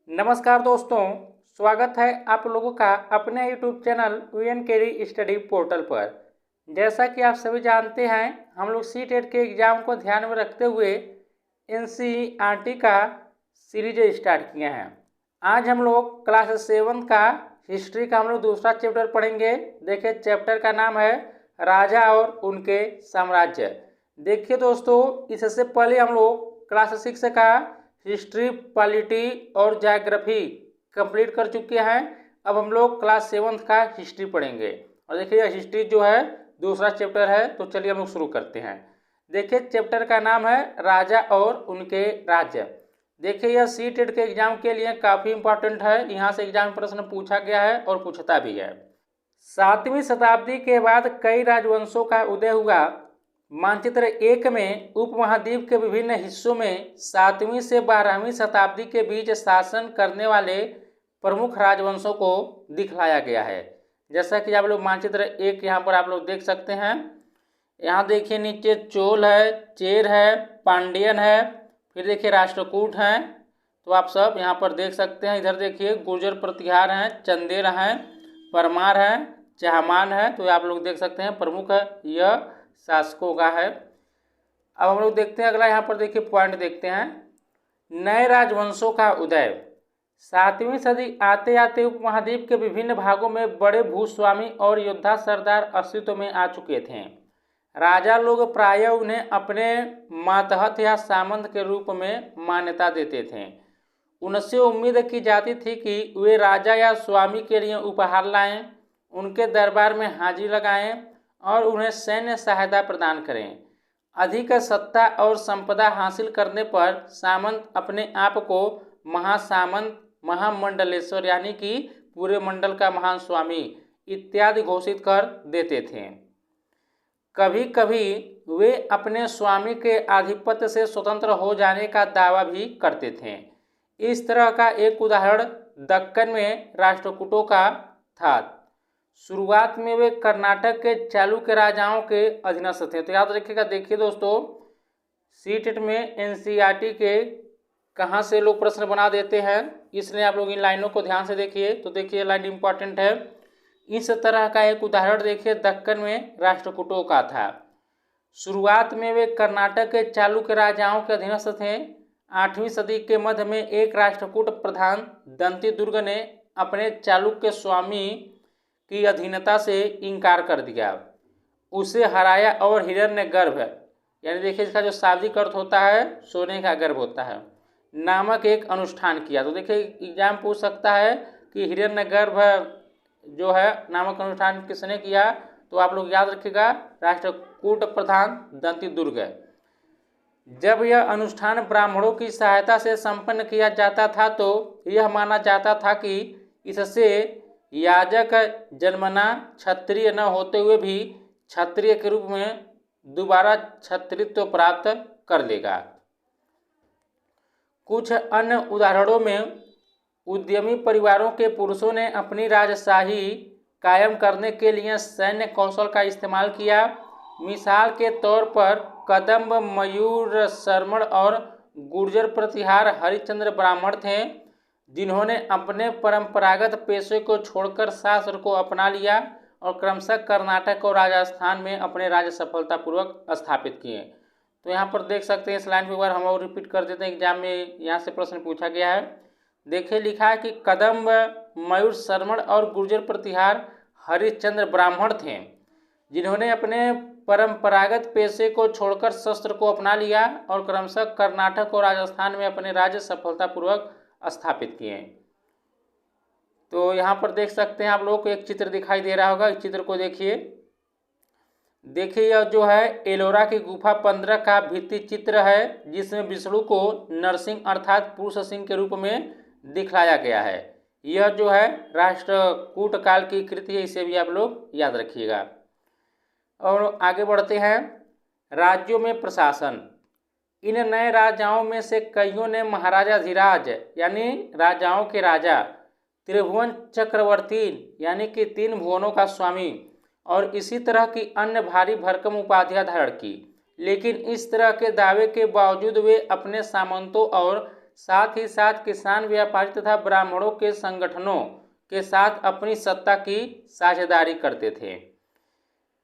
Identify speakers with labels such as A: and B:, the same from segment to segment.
A: नमस्कार दोस्तों, स्वागत है आप लोगों का अपने YouTube चैनल वीएन केरी स्टडी पोर्टल पर। जैसा कि आप सभी जानते हैं, हम लोग सी-टेट के एग्ज़ाम को ध्यान में रखते हुए एनसीईआरटी का सीरीज स्टार्ट किए हैं। आज हम लोग क्लास 7 का हिस्ट्री का हम लोग दूसरा चैप्टर पढ़ेंगे। देखिए, चैप्टर का नाम है राजा और उनके साम्राज्य। देखिए दोस्तों, इससे पहले हम लोग क्लास 6 का हिस्ट्री, पॉलिटी और ज्योग्राफी कंप्लीट कर चुके हैं। अब हम लोग क्लास 7 का हिस्ट्री पढ़ेंगे। और देखिए, हिस्ट्री जो है दूसरा चैप्टर है, तो चलिए हम लोग शुरू करते हैं। देखिए, चैप्टर का नाम है राजा और उनके राज्य। देखिए, यह सी-टेट के एग्जाम के लिए काफ़ी इंपॉर्टेंट है। यहाँ से एग्जाम प्रश्न पूछा गया है और पूछता भी है। 7वीं शताब्दी के बाद कई राजवंशों का उदय हुआ। मानचित्र 1 में उपमहाद्वीप के विभिन्न हिस्सों में 7वीं से 12वीं शताब्दी के बीच शासन करने वाले प्रमुख राजवंशों को दिखलाया गया है। जैसा कि आप लोग मानचित्र 1 यहाँ पर आप लोग देख सकते हैं। यहाँ देखिए, नीचे चोल है, चेर है, पांड्यन है, फिर देखिए राष्ट्रकूट हैं। तो आप सब यहाँ पर देख सकते हैं। इधर देखिए गुर्जर प्रतिहार हैं, चंदेल हैं, परमार हैं, चाहमान है। तो आप लोग देख सकते हैं प्रमुख है यह शासकों का है। अब हम लोग देखते हैं अगला, यहाँ पर देखिए पॉइंट देखते हैं। नए राजवंशों का उदय। 7वीं सदी आते आते उपमहाद्वीप के विभिन्न भागों में बड़े भूस्वामी और योद्धा सरदार अस्तित्व में आ चुके थे। राजा लोग प्रायः उन्हें अपने मातहत या सामंत के रूप में मान्यता देते थे। उनसे उम्मीद की जाती थी कि वे राजा या स्वामी के लिए उपहार लाएं, उनके दरबार में हाजिरी लगाएं और उन्हें सैन्य सहायता प्रदान करें। अधिक सत्ता और संपदा हासिल करने पर सामंत अपने आप को महासामंत, महामंडलेश्वर यानी कि पूरे मंडल का महान स्वामी इत्यादि घोषित कर देते थे। कभी कभी वे अपने स्वामी के आधिपत्य से स्वतंत्र हो जाने का दावा भी करते थे। इस तरह का एक उदाहरण दक्कन में राष्ट्रकूटों का था। शुरुआत में वे कर्नाटक के चालुक्य राजाओं के अधीनस्थ थे। तो याद रखिएगा। देखिए दोस्तों, सी-टेट में एनसीईआरटी के कहाँ से लोग प्रश्न बना देते हैं, इसलिए आप लोग इन लाइनों को ध्यान से देखिए। तो देखिए, लाइन इंपॉर्टेंट है। इस तरह का एक उदाहरण देखिए दक्कन में राष्ट्रकूटों का था। शुरुआत में वे कर्नाटक के चालुक्य राजाओं के अधीनस्थ थे। 8वीं सदी के मध्य में एक राष्ट्रकूट प्रधान दंती दुर्ग ने अपने चालुक्य स्वामी की अधीनता से इनकार कर दिया, उसे हराया और हिरण्यगर्भ, यानी देखिए इसका जो शाब्दिक अर्थ होता है सोने का गर्भ होता है, नामक एक अनुष्ठान किया। तो देखिए एग्जाम पूछ सकता है कि हिरण्यगर्भ जो है नामक अनुष्ठान किसने किया। तो आप लोग याद रखिएगा, राष्ट्रकूट प्रधान दंती दुर्ग। जब यह अनुष्ठान ब्राह्मणों की सहायता से संपन्न किया जाता था तो यह माना जाता था कि इससे याजक जन्मना क्षत्रिय न होते हुए भी क्षत्रिय के रूप में दोबारा क्षत्रित्व प्राप्त कर लेगा। कुछ अन्य उदाहरणों में उद्यमी परिवारों के पुरुषों ने अपनी राजशाही कायम करने के लिए सैन्य कौशल का इस्तेमाल किया। मिसाल के तौर पर कदम्ब, मयूर शर्मण और गुर्जर प्रतिहार हरिश्चंद्र ब्राह्मण थे जिन्होंने अपने परंपरागत पेशे को छोड़कर शास्त्र को अपना लिया और क्रमशः कर्नाटक और राजस्थान में अपने राज्य सफलतापूर्वक स्थापित किए। तो यहाँ पर देख सकते हैं, इस लाइन पर बार हम और रिपीट कर देते हैं, एग्जाम में यहाँ से प्रश्न पूछा गया है। देखिए लिखा है कि कदम्ब, मयूर शर्मण और गुर्जर प्रतिहार हरिश्चंद्र ब्राह्मण थे जिन्होंने अपने परंपरागत पेशे को छोड़कर शस्त्र को अपना लिया और क्रमशः कर्नाटक और राजस्थान में अपने राज्य सफलतापूर्वक स्थापित किए। तो यहाँ पर देख सकते हैं आप लोगों को एक चित्र दिखाई दे रहा होगा। इस चित्र को देखिए। देखिए, यह जो है एलोरा की गुफा 15 का भित्ति चित्र है जिसमें विष्णु को नरसिंह अर्थात पुरुष सिंह के रूप में दिखलाया गया है। यह जो है राष्ट्रकूट काल की कृति है, इसे भी आप लोग याद रखिएगा। और आगे बढ़ते हैं। राज्यों में प्रशासन। इन नए राजाओं में से कईयों ने महाराजा धीराज यानी राजाओं के राजा, त्रिभुवन चक्रवर्ती यानी कि 3 भुवनों का स्वामी और इसी तरह की अन्य भारी भरकम उपाधियां धारण की। लेकिन इस तरह के दावे के बावजूद वे अपने सामंतों और साथ ही साथ किसान, व्यापारी तथा ब्राह्मणों के संगठनों के साथ अपनी सत्ता की साझेदारी करते थे।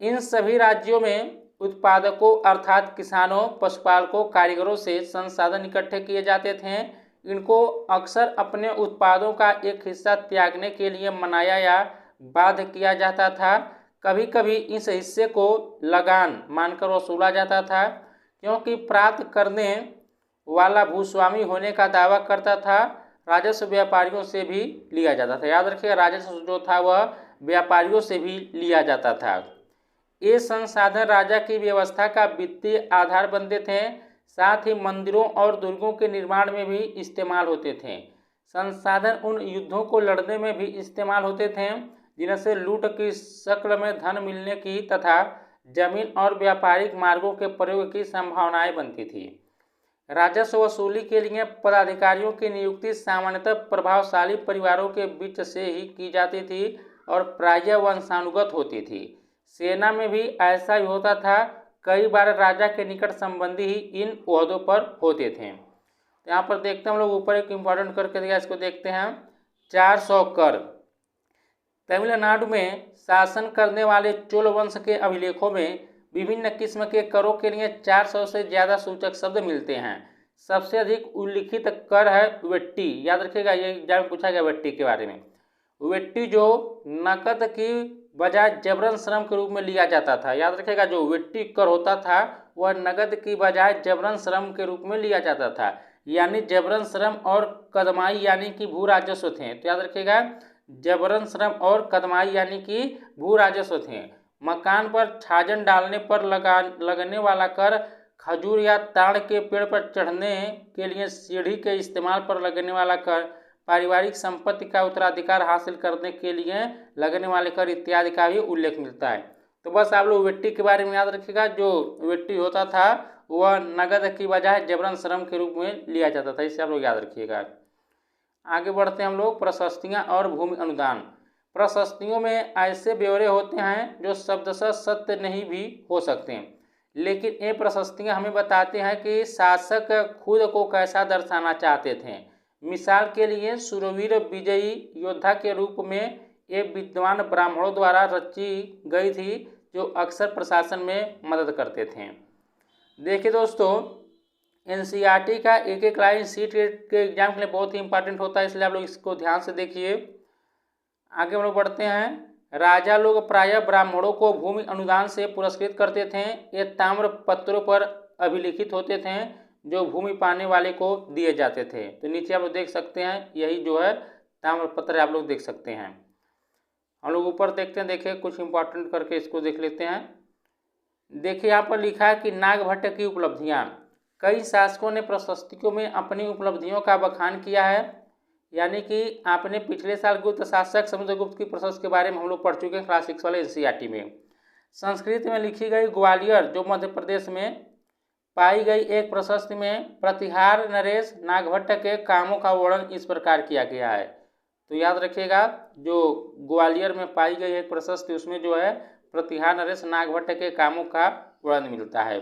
A: इन सभी राज्यों में उत्पादकों अर्थात किसानों, पशुपालकों, कारीगरों से संसाधन इकट्ठे किए जाते थे। इनको अक्सर अपने उत्पादों का एक हिस्सा त्यागने के लिए मनाया या बाध्य किया जाता था। कभी कभी इस हिस्से को लगान मानकर वसूला जाता था, क्योंकि प्राप्त करने वाला भूस्वामी होने का दावा करता था। राजस्व व्यापारियों से भी लिया जाता था। याद रखिएगा, राजस्व जो था वह व्यापारियों से भी लिया जाता था। ये संसाधन राजा की व्यवस्था का वित्तीय आधार बनते थे। साथ ही मंदिरों और दुर्गों के निर्माण में भी इस्तेमाल होते थे। संसाधन उन युद्धों को लड़ने में भी इस्तेमाल होते थे जिनसे लूट की शक्ल में धन मिलने की तथा जमीन और व्यापारिक मार्गों के प्रयोग की संभावनाएं बनती थी। राजस्व वसूली के लिए पदाधिकारियों की नियुक्ति सामान्यतः प्रभावशाली परिवारों के बीच से ही की जाती थी और प्रायः वंशानुगत होती थी। सेना में भी ऐसा ही होता था। कई बार राजा के निकट संबंधी ही इन ओहदों पर होते थे। यहाँ पर देखते हैं हम लोग, ऊपर एक इम्पोर्टेंट करके दिया, इसको देखते हैं। 400 कर। तमिलनाडु में शासन करने वाले चोल वंश के अभिलेखों में विभिन्न किस्म के करों के लिए 400 से ज़्यादा सूचक शब्द मिलते हैं। सबसे अधिक उल्लिखित कर है वेट्टी। याद रखिएगा, ये एग्जाम में पूछा गया वेट्टी के बारे में। वेट्टी जो नकद की बजाय जबरन श्रम के रूप में लिया जाता था। याद रखिएगा, जो वेट्टी कर होता था वह नकद की बजाय जबरन श्रम के रूप में लिया जाता था। यानी जबरन श्रम और कदमाई यानी कि भू राजस्व थे। तो याद रखिएगा, जबरन श्रम और कदमाई यानी कि भू राजस्व थे। मकान पर छाजन डालने पर लगने वाला कर, खजूर या ताड़ के पेड़ पर चढ़ने के लिए सीढ़ी के इस्तेमाल पर लगने वाला कर, पारिवारिक संपत्ति का उत्तराधिकार हासिल करने के लिए लगने वाले कर इत्यादि का भी उल्लेख मिलता है। तो बस आप लोग वेट्टी के बारे में याद रखिएगा। जो वेट्टी होता था वह नगद की बजाय जबरन श्रम के रूप में लिया जाता था। इसे आप लोग याद रखिएगा। आगे बढ़ते हैं हम लोग, प्रशस्तियाँ और भूमि अनुदान। प्रशस्तियों में ऐसे ब्यौरे होते हैं जो शब्दशः सत्य नहीं भी हो सकते, लेकिन ये प्रशस्तियाँ हमें बताते हैं कि शासक खुद को कैसा दर्शाना चाहते थे। मिसाल के लिए शूरवीर विजयी योद्धा के रूप में ये विद्वान ब्राह्मणों द्वारा रची गई थी, जो अक्सर प्रशासन में मदद करते थे। देखिए दोस्तों, एनसीईआरटी का एक एक लाइन सीटेट के एग्जाम के लिए बहुत ही इंपॉर्टेंट होता है, इसलिए आप लोग इसको ध्यान से देखिए। आगे हम लोग बढ़ते हैं। राजा लोग प्रायः ब्राह्मणों को भूमि अनुदान से पुरस्कृत करते थे। ये ताम्र पत्रों पर अभिलिखित होते थे जो भूमि पाने वाले को दिए जाते थे। तो नीचे आप लोग देख सकते हैं, यही जो है ताम्र पत्र आप लोग देख सकते हैं। हम लोग ऊपर देखते हैं, देखिए कुछ इंपॉर्टेंट करके इसको देख लेते हैं। देखिए यहाँ पर लिखा है कि नागभट्ट की उपलब्धियाँ। कई शासकों ने प्रशस्तियों में अपनी उपलब्धियों का बखान किया है। यानी कि आपने पिछले साल गुप्त शासक समुद्रगुप्त की प्रशस्ति के बारे में हम लोग पढ़ चुके हैं क्लास 6 वाले एनसीईआरटी में। संस्कृत में लिखी गई ग्वालियर जो मध्य प्रदेश में पाई गई एक प्रशस्ति में प्रतिहार नरेश नागभट्ट के कामों का वर्णन इस प्रकार किया गया है। तो याद रखिएगा, जो ग्वालियर में पाई गई एक प्रशस्ति उसमें जो है प्रतिहार नरेश नागभट्ट के कामों का वर्णन मिलता है।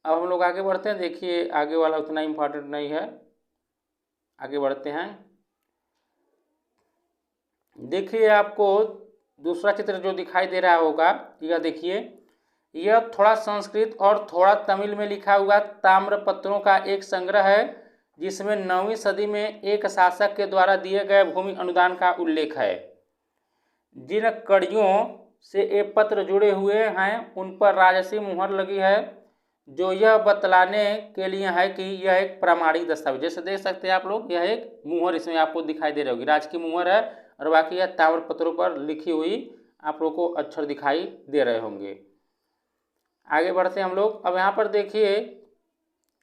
A: अब हम लोग आगे बढ़ते हैं। देखिए आगे वाला उतना इम्पोर्टेंट नहीं है, आगे बढ़ते हैं। देखिए आपको दूसरा चित्र जो दिखाई दे रहा होगा, यह देखिए, यह थोड़ा संस्कृत और थोड़ा तमिल में लिखा हुआ ताम्रपत्रों का एक संग्रह है, जिसमें 9वीं सदी में एक शासक के द्वारा दिए गए भूमि अनुदान का उल्लेख है। जिन कड़ियों से ये पत्र जुड़े हुए हैं उन पर राजसी मुहर लगी है, जो यह बतलाने के लिए है कि यह एक प्रामाणिक दस्तावेज। जैसे देख सकते हैं आप लोग, यह एक मुहर इसमें आपको दिखाई दे रही होगी, राज की मुहर है, और बाकी यह ताम्र पत्रों पर लिखी हुई आप लोग को अक्षर दिखाई दे रहे होंगे। आगे बढ़ते हैं हम लोग। अब यहाँ पर देखिए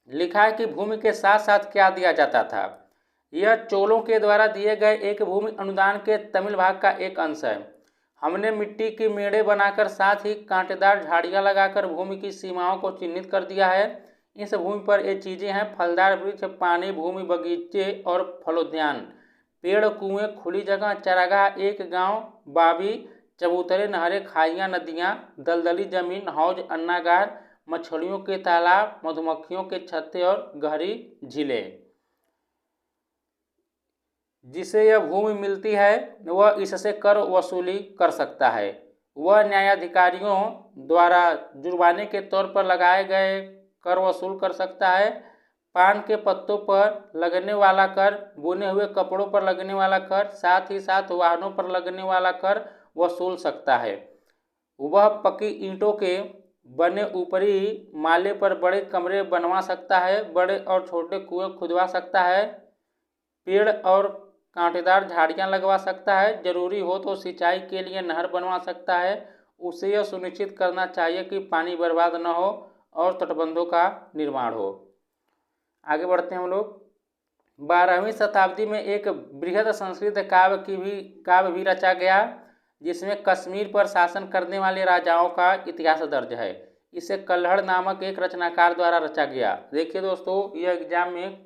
A: लिखा है कि भूमि के साथ साथ क्या दिया जाता था। यह चोलों के द्वारा दिए गए एक भूमि अनुदान के तमिल भाग का एक अंश है। हमने मिट्टी की मेड़े बनाकर साथ ही कांटेदार झाड़ियाँ लगाकर भूमि की सीमाओं को चिन्हित कर दिया है। इस भूमि पर ये चीज़ें हैं: फलदार वृक्ष, पानी, भूमि, बगीचे और फलोद्यान, पेड़, कुएं, खुली जगह, चरागाह, एक गांव, बावी, चबूतरे, नहरें, खाइयाँ, नदियाँ, दलदली जमीन, हौज, अन्नागार, मछलियों के तालाब, मधुमक्खियों के छत्ते और गहरी झीलें। जिसे यह भूमि मिलती है वह इससे कर वसूली कर सकता है। वह न्यायाधिकारियों द्वारा जुर्माने के तौर पर लगाए गए कर वसूल कर सकता है। पान के पत्तों पर लगने वाला कर, बुने हुए कपड़ों पर लगने वाला कर, साथ ही साथ वाहनों पर लगने वाला कर वसूल सकता है। वह पक्की ईंटों के बने ऊपरी माले पर बड़े कमरे बनवा सकता है, बड़े और छोटे कुएं खुदवा सकता है, पेड़ और कांटेदार झाड़ियां लगवा सकता है, जरूरी हो तो सिंचाई के लिए नहर बनवा सकता है। उसे यह सुनिश्चित करना चाहिए कि पानी बर्बाद न हो और तटबंधों का निर्माण हो। आगे बढ़ते हैं हम लोग। 12वीं शताब्दी में एक बृहद संस्कृत काव्य भी रचा गया, जिसमें कश्मीर पर शासन करने वाले राजाओं का इतिहास दर्ज है। इसे कल्हड़ नामक एक रचनाकार द्वारा रचा गया। देखिए दोस्तों, यह एग्जाम में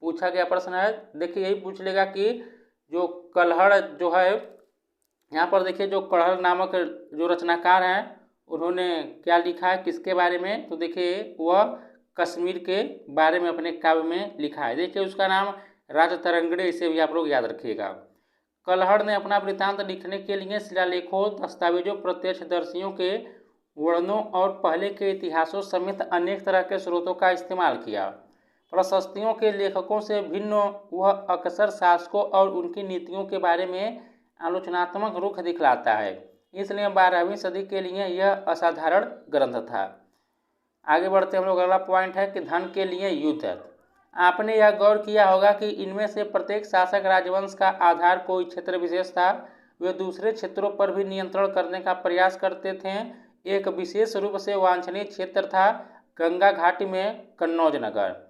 A: पूछा गया प्रश्न है। देखिए यही पूछ लेगा कि जो कल्हड़ जो है, यहाँ पर देखिए जो कल्हड़ नामक जो रचनाकार हैं उन्होंने क्या लिखा है, किसके बारे में, तो देखिए वह कश्मीर के बारे में अपने काव्य में लिखा है। देखिए उसका नाम राजतरंगिणी, इसे भी आप लोग याद रखिएगा। कल्हड़ ने अपना वृत्तांत लिखने के लिए शिलालेखों, दस्तावेजों, प्रत्यक्षदर्शियों के वर्णनों और पहले के इतिहासों समेत अनेक तरह के स्रोतों का इस्तेमाल किया। प्रशस्तियों के लेखकों से भिन्न वह अक्सर शासकों और उनकी नीतियों के बारे में आलोचनात्मक रुख दिखलाता है, इसलिए 12वीं सदी के लिए यह असाधारण ग्रंथ था। आगे बढ़ते हम लोग। अगला पॉइंट है कि धन के लिए युद्ध। आपने यह गौर किया होगा कि इनमें से प्रत्येक शासक राजवंश का आधार कोई क्षेत्र विशेष था। वे दूसरे क्षेत्रों पर भी नियंत्रण करने का प्रयास करते थे। एक विशेष रूप से वांछनीय क्षेत्र था गंगा घाटी में कन्नौज नगर।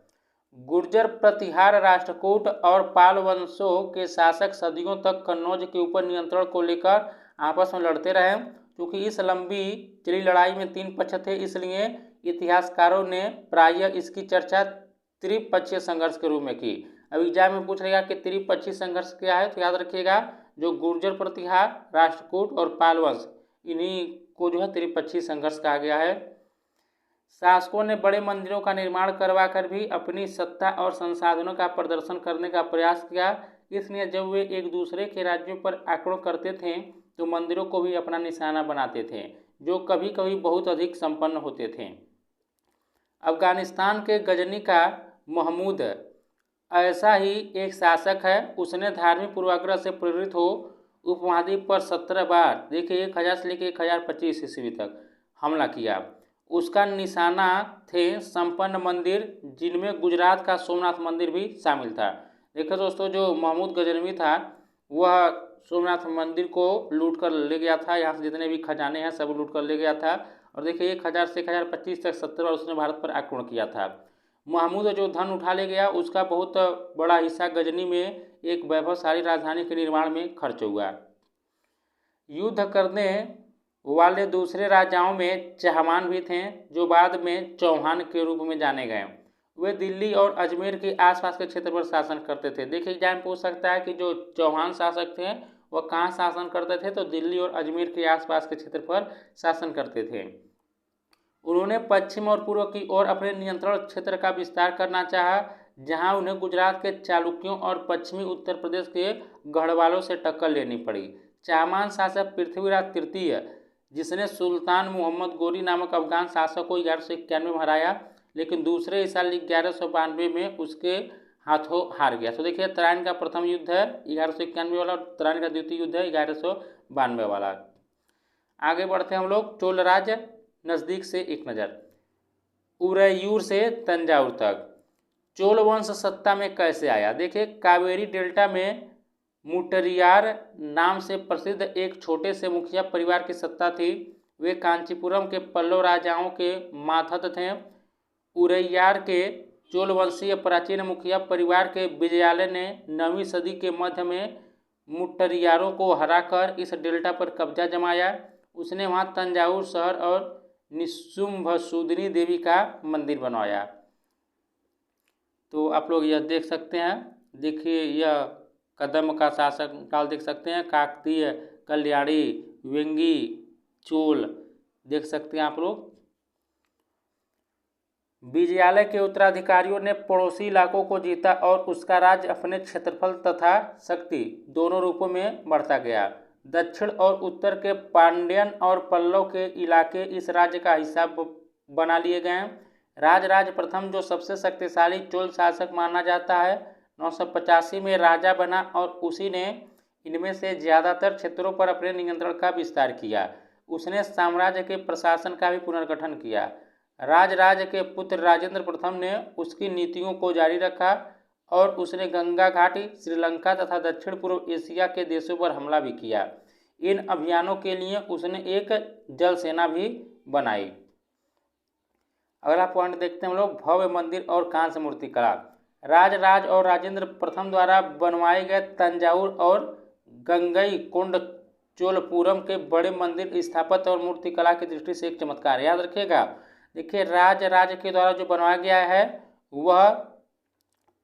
A: गुर्जर, प्रतिहार, राष्ट्रकूट और पाल वंशों के शासक सदियों तक कन्नौज के ऊपर नियंत्रण को लेकर आपस में लड़ते रहे। क्योंकि इस लंबी चली लड़ाई में 3 पक्ष थे, इसलिए इतिहासकारों ने प्रायः इसकी चर्चा त्रिपक्षीय संघर्ष के रूप में की। अब एग्जाम में पूछ लेगा कि त्रिपक्षीय संघर्ष क्या है, तो याद रखिएगा जो गुर्जर प्रतिहार, राष्ट्रकूट और पाल वंश, इन्हीं को जो है त्रिपक्षीय संघर्ष कहा गया है। शासकों ने बड़े मंदिरों का निर्माण करवाकर भी अपनी सत्ता और संसाधनों का प्रदर्शन करने का प्रयास किया। इसलिए जब वे एक दूसरे के राज्यों पर आक्रमण करते थे तो मंदिरों को भी अपना निशाना बनाते थे, जो कभी कभी बहुत अधिक संपन्न होते थे। अफगानिस्तान के गजनी का महमूद ऐसा ही एक शासक है। उसने धार्मिक पूर्वाग्रह से प्रेरित हो उपमहाद्वीप पर 17 बार, देखिए 1000 से लेकर 1025 ईस्वी तक हमला किया। उसका निशाना थे संपन्न मंदिर, जिनमें गुजरात का सोमनाथ मंदिर भी शामिल था। देखो दोस्तों, जो महमूद गजनवी था वह सोमनाथ मंदिर को लूट कर ले गया था। यहाँ से जितने भी खजाने हैं सब लूट कर ले गया था। और देखिए 1000 से 1025 तक 17 बार उसने भारत पर आक्रमण किया था। महमूद जो धन उठा ले गया उसका बहुत बड़ा हिस्सा गजनी में एक वैभवशाली राजधानी के निर्माण में खर्च हुआ। युद्ध करने वाले दूसरे राजाओं में चहमान भी थे, जो बाद में चौहान के रूप में जाने गए। वे दिल्ली और अजमेर के आसपास के क्षेत्र पर शासन करते थे। देखिए एग्जाम पूछ सकता है कि जो चौहान शासक थे वह कहाँ शासन करते थे, तो दिल्ली और अजमेर के आसपास के क्षेत्र पर शासन करते थे। उन्होंने पश्चिम और पूर्व की ओर अपने नियंत्रण क्षेत्र का विस्तार करना चाहा, जहां उन्हें गुजरात के चालुक्यों और पश्चिमी उत्तर प्रदेश के गढ़वालों से टक्कर लेनी पड़ी। चाहमान शासक पृथ्वीराज तृतीय, जिसने सुल्तान मोहम्मद गोरी नामक अफगान शासक को 1191 में हराया, लेकिन दूसरे साल 1192 में उसके हाथों हार गया। तो देखिए तराइन का प्रथम युद्ध है 1191 वाला, और तराइन का द्वितीय युद्ध है 1192 वाला। आगे बढ़ते हैं हम लोग। चोल राज्य नज़दीक से एक नज़र। उरैयूर से तंजावुर तक चोल वंश सत्ता में कैसे आया। देखिए कावेरी डेल्टा में मुट्टरियार नाम से प्रसिद्ध एक छोटे से मुखिया परिवार की सत्ता थी। वे कांचीपुरम के पल्लव राजाओं के मातहत थे। उरैयार के चोल वंशीय प्राचीन मुखिया परिवार के विजयालय ने 9वीं सदी के मध्य में मुट्टरियारों को हराकर इस डेल्टा पर कब्जा जमाया। उसने वहां तंजावुर शहर और निशुंभसूदिनी देवी का मंदिर बनवाया। तो आप लोग यह देख सकते हैं। देखिए यह कदम का शासक काल देख सकते हैं, काकतीय, कल्याणी, वेंगी, चोल देख सकते हैं आप लोग। विजयालय के उत्तराधिकारियों ने पड़ोसी इलाकों को जीता और उसका राज्य अपने क्षेत्रफल तथा शक्ति दोनों रूपों में बढ़ता गया। दक्षिण और उत्तर के पांड्यन और पल्लव के इलाके इस राज्य का हिस्सा बना लिए गए। राजराज प्रथम, जो सबसे शक्तिशाली चोल शासक माना जाता है, 985 में राजा बना और उसी ने इनमें से ज़्यादातर क्षेत्रों पर अपने नियंत्रण का विस्तार किया। उसने साम्राज्य के प्रशासन का भी पुनर्गठन किया। राजराज के पुत्र राजेंद्र प्रथम ने उसकी नीतियों को जारी रखा और उसने गंगा घाटी, श्रीलंका तथा दक्षिण पूर्व एशिया के देशों पर हमला भी किया। इन अभियानों के लिए उसने एक जल सेना भी बनाई। अगला पॉइंट देखते हैं हम लोग, भव्य मंदिर और कांस्य मूर्ति कला। राजराज और राजेंद्र प्रथम द्वारा बनवाए गए तंजावुर और गंगई कोंड चोलपुरम के बड़े मंदिर स्थापत्य और मूर्तिकला की दृष्टि से एक चमत्कार है। याद रखिएगा, देखिए राज के द्वारा जो बनवाया गया है वह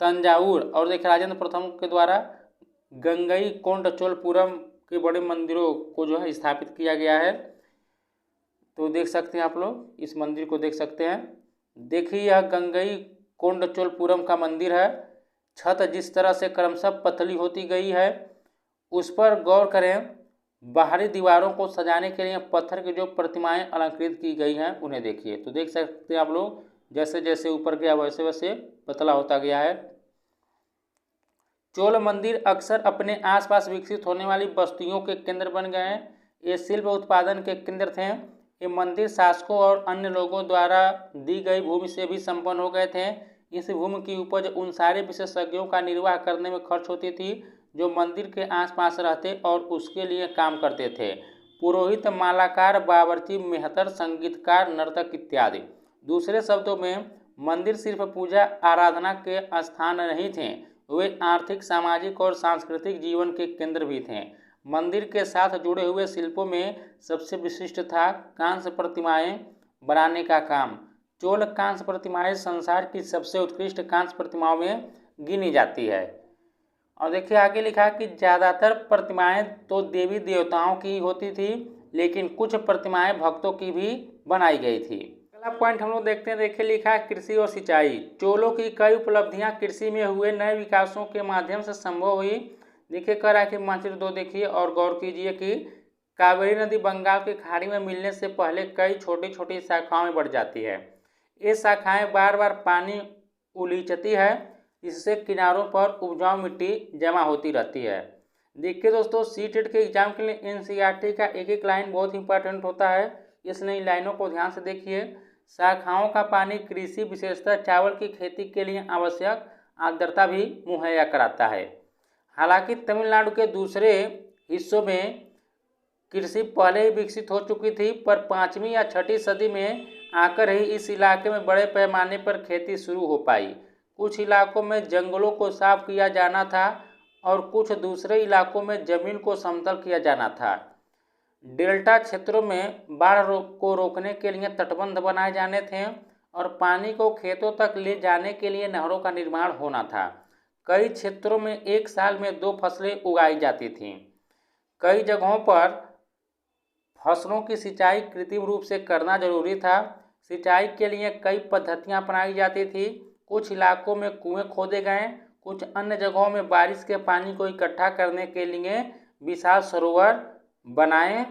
A: तंजावुर, और देखिए राजेंद्र प्रथम के द्वारा गंगई कोंड चोलपुरम के बड़े मंदिरों को जो है स्थापित किया गया है। तो देख सकते हैं आप लोग, इस मंदिर को देख सकते हैं। देखिए यह गंगई कोंड चोलपुरम का मंदिर है। छत जिस तरह से क्रमशः पतली होती गई है उस पर गौर करें। बाहरी दीवारों को सजाने के लिए पत्थर की जो प्रतिमाएं अलंकृत की गई हैं उन्हें देखिए। तो देख सकते हैं आप लोग, जैसे जैसे ऊपर गया वैसे वैसे पतला होता गया है। चोल मंदिर अक्सर अपने आसपास विकसित होने वाली बस्तियों के केंद्र बन गए हैं। ये शिल्प उत्पादन के केंद्र थे। ये मंदिर शासकों और अन्य लोगों द्वारा दी गई भूमि से भी संपन्न हो गए थे। इस भूमि की उपज उन सारे विशेषज्ञों का निर्वाह करने में खर्च होती थी जो मंदिर के आसपास रहते और उसके लिए काम करते थे। पुरोहित, मालाकार, बावर्ची, मेहतर, संगीतकार, नर्तक इत्यादि। दूसरे शब्दों में मंदिर सिर्फ पूजा आराधना के स्थान नहीं थे, वे आर्थिक, सामाजिक और सांस्कृतिक जीवन के केंद्र भी थे। मंदिर के साथ जुड़े हुए शिल्पों में सबसे विशिष्ट था कांस्य प्रतिमाएं बनाने का काम। चोल कांस्य प्रतिमाएं संसार की सबसे उत्कृष्ट कांस्य प्रतिमाओं में गिनी जाती है। और देखिए आगे लिखा कि ज़्यादातर प्रतिमाएं तो देवी देवताओं की होती थी, लेकिन कुछ प्रतिमाएं भक्तों की भी बनाई गई थी। अगला पॉइंट हम लोग देखते हैं। देखिए लिखा है कृषि और सिंचाई। चोलों की कई उपलब्धियां कृषि में हुए नए विकासों के माध्यम से संभव हुई। देखिए कह रहा है कि मानचित्र 2 देखिए और गौर कीजिए कि कावेरी नदी बंगाल की खाड़ी में मिलने से पहले कई छोटी छोटी शाखाओं में बढ़ जाती है। ये शाखाएं बार बार पानी उलीचती है, इससे किनारों पर उपजाऊ मिट्टी जमा होती रहती है। देखिए दोस्तों, सीटेट के एग्जाम के लिए एनसीईआरटी का एक एक लाइन बहुत इंपॉर्टेंट होता है, इसलिए लाइनों को ध्यान से देखिए। शाखाओं का पानी कृषि, विशेषतः चावल की खेती के लिए आवश्यक आर्द्रता भी मुहैया कराता है। हालांकि तमिलनाडु के दूसरे हिस्सों में कृषि पहले ही विकसित हो चुकी थी, पर 5वीं या 6ठी सदी में आकर ही इस इलाके में बड़े पैमाने पर खेती शुरू हो पाई। कुछ इलाकों में जंगलों को साफ किया जाना था और कुछ दूसरे इलाकों में जमीन को समतल किया जाना था। डेल्टा क्षेत्रों में बाढ़ को रोकने के लिए तटबंध बनाए जाने थे और पानी को खेतों तक ले जाने के लिए नहरों का निर्माण होना था। कई क्षेत्रों में एक साल में 2 फसलें उगाई जाती थीं। कई जगहों पर फसलों की सिंचाई कृत्रिम रूप से करना जरूरी था। सिंचाई के लिए कई पद्धतियां अपनाई जाती थी। कुछ इलाकों में कुएं खोदे गए, कुछ अन्य जगहों में बारिश के पानी को इकट्ठा करने के लिए विशाल सरोवर बनाए।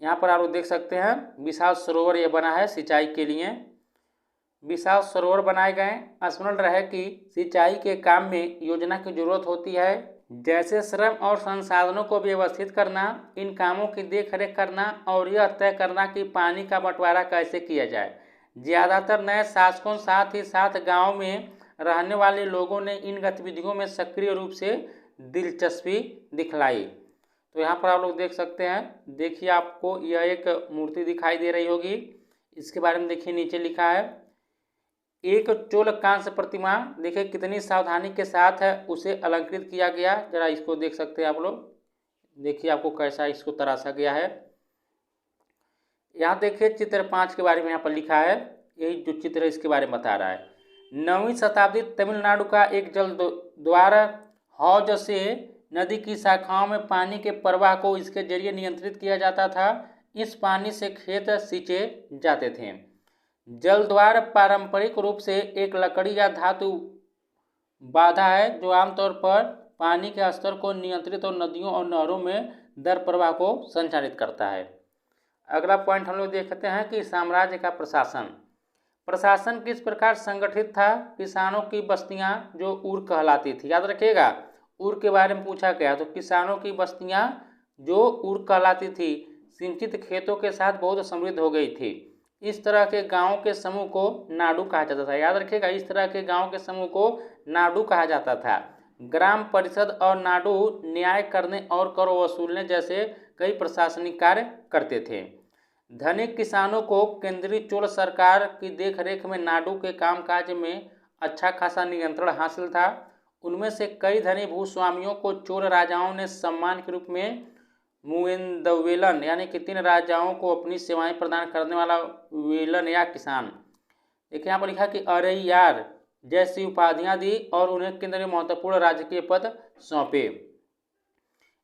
A: यहाँ पर आप लोग देख सकते हैं विशाल सरोवर ये बना है सिंचाई के लिए। विशाल सरोवर बनाए गए। स्मरण रहे कि सिंचाई के काम में योजना की जरूरत होती है, जैसे श्रम और संसाधनों को व्यवस्थित करना, इन कामों की देखरेख करना और यह तय करना कि पानी का बंटवारा कैसे किया जाए। ज़्यादातर नए शासकों, साथ ही साथ गांव में रहने वाले लोगों ने इन गतिविधियों में सक्रिय रूप से दिलचस्पी दिखलाई। तो यहाँ पर आप लोग देख सकते हैं, देखिए आपको यह एक मूर्ति दिखाई दे रही होगी, इसके बारे में देखिए नीचे लिखा है एक चोल कांस्य प्रतिमा। देखिए कितनी सावधानी के साथ है उसे अलंकृत किया गया। जरा इसको देख सकते हैं आप लोग, देखिए आपको कैसा इसको तराशा गया है। यहाँ देखिए चित्र 5 के बारे में यहाँ पर लिखा है, यही जो चित्र है इसके बारे में बता रहा है। 9वीं शताब्दी तमिलनाडु का एक जल द्वार हौज से नदी की शाखाओं में पानी के प्रवाह को इसके जरिए नियंत्रित किया जाता था। इस पानी से खेत सींचे जाते थे। जल द्वार पारंपरिक रूप से एक लकड़ी या धातु बाधा है जो आमतौर पर पानी के स्तर को नियंत्रित और नदियों और नहरों में दर प्रवाह को संचालित करता है। अगला पॉइंट हम लोग देखते हैं कि साम्राज्य का प्रशासन। प्रशासन किस प्रकार संगठित था। किसानों की बस्तियां जो ऊर कहलाती थी, याद रखिएगा ऊर के बारे में पूछा गया, तो किसानों की बस्तियां जो ऊर कहलाती थी सिंचित खेतों के साथ बहुत समृद्ध हो गई थी। इस तरह के गांवों के समूह को नाडु कहा जाता था, याद रखिएगा इस तरह के गांवों के समूह को नाडु कहा जाता था। ग्राम परिषद और नाडु न्याय करने और कर वसूलने जैसे कई प्रशासनिक कार्य करते थे। धनिक किसानों को केंद्रीय चोल सरकार की देखरेख में नाडु के कामकाज में अच्छा खासा नियंत्रण हासिल था। उनमें से कई धनी भूस्वामियों को चोल राजाओं ने सम्मान के रूप में मुएंदवेलन यानी कि 3 राजाओं को अपनी सेवाएं प्रदान करने वाला वेलन या किसान, देखिए यहाँ पर लिखा कि अरैयार जैसी उपाधियां दी और उन्हें केंद्रीय महत्वपूर्ण राजकीय पद सौंपे।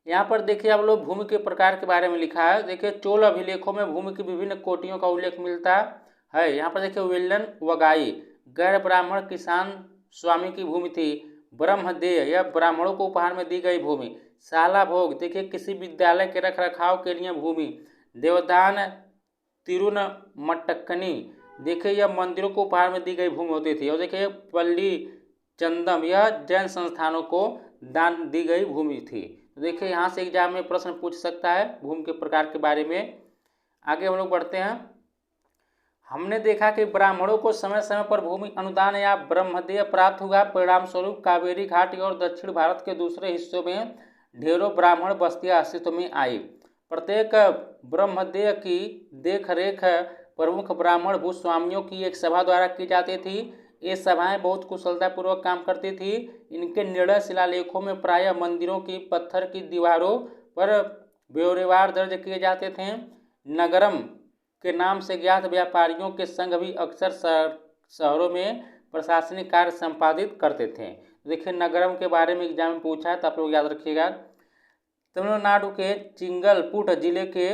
A: यहाँ पर देखिए आप लोग भूमि के प्रकार के बारे में लिखा है। देखिए चोल अभिलेखों में भूमि की विभिन्न कोटियों का उल्लेख मिलता है। यहाँ पर देखिए वेलन वगाई गैर ब्राह्मण किसान स्वामी की भूमि थी। ब्रह्मदेय यह ब्राह्मणों को उपहार में दी गई भूमि। शाला भोग देखिए किसी विद्यालय के रख रखाव के लिए भूमि। देवदान तिरुनमट्टकनी देखिए यह मंदिरों को उपहार में दी गई भूमि होती थी। और देखिए पल्ली चंदम यह जैन संस्थानों को दान दी गई भूमि थी। तो देखिए यहाँ से एग्जाम में प्रश्न पूछ सकता है भूमि के प्रकार के बारे में। आगे हम लोग बढ़ते हैं। हमने देखा कि ब्राह्मणों को समय समय पर भूमि अनुदान या ब्रह्मदेय प्राप्त हुआ। परिणाम स्वरूप कावेरी घाटी और दक्षिण भारत के दूसरे हिस्सों में ढेरों ब्राह्मण बस्तियां अस्तित्व में आई। प्रत्येक ब्रह्मदेय की देखरेख प्रमुख ब्राह्मण भूस्वामियों की एक सभा द्वारा की जाती थी। ये सभाएं बहुत कुशलतापूर्वक काम करती थी। इनके निर्णय शिलालेखों में प्रायः मंदिरों की पत्थर की दीवारों पर ब्यौरेवार दर्ज किए जाते थे। नगरम के नाम से ज्ञात व्यापारियों के संघ भी अक्सर शहरों में प्रशासनिक कार्य संपादित करते थे। देखिए नगरम के बारे में एग्जाम में पूछा है तो आप लोग याद रखिएगा। तमिलनाडु के चिंगलपुट जिले के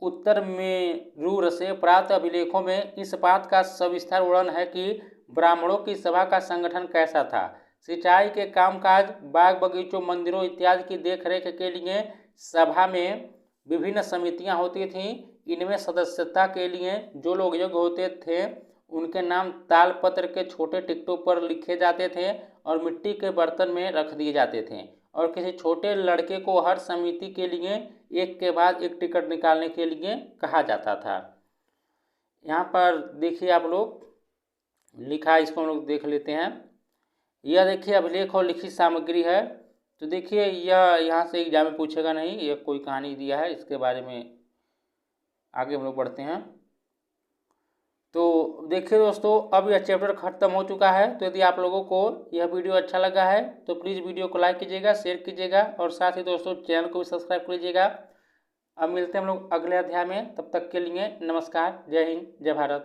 A: उत्तर मेरूर से प्राप्त अभिलेखों में इस बात का सविस्तार वर्णन है कि ब्राह्मणों की सभा का संगठन कैसा था। सिंचाई के कामकाज, बाग बगीचों, मंदिरों इत्यादि की देखरेख के लिए सभा में विभिन्न समितियां होती थीं। इनमें सदस्यता के लिए जो लोग योग्य होते थे उनके नाम तालपत्र के छोटे टिकटों पर लिखे जाते थे और मिट्टी के बर्तन में रख दिए जाते थे। और किसी छोटे लड़के को हर समिति के लिए एक के बाद एक टिकट निकालने के लिए कहा जाता था। यहाँ पर देखिए आप लोग लिखा है, इसको हम लोग देख लेते हैं। यह देखिए अभिलेख और लिखित सामग्री है। तो देखिए यह यहाँ से एग्जाम में पूछेगा नहीं, यह कोई कहानी दिया है, इसके बारे में आगे हम लोग बढ़ते हैं। तो देखिए दोस्तों अब यह चैप्टर खत्म हो चुका है। तो यदि आप लोगों को यह वीडियो अच्छा लगा है तो प्लीज़ वीडियो को लाइक कीजिएगा, शेयर कीजिएगा और साथ ही दोस्तों चैनल को भी सब्सक्राइब कीजिएगा। अब मिलते हैं हम लोग अगले अध्याय में, तब तक के लिए नमस्कार, जय हिंद, जय भारत।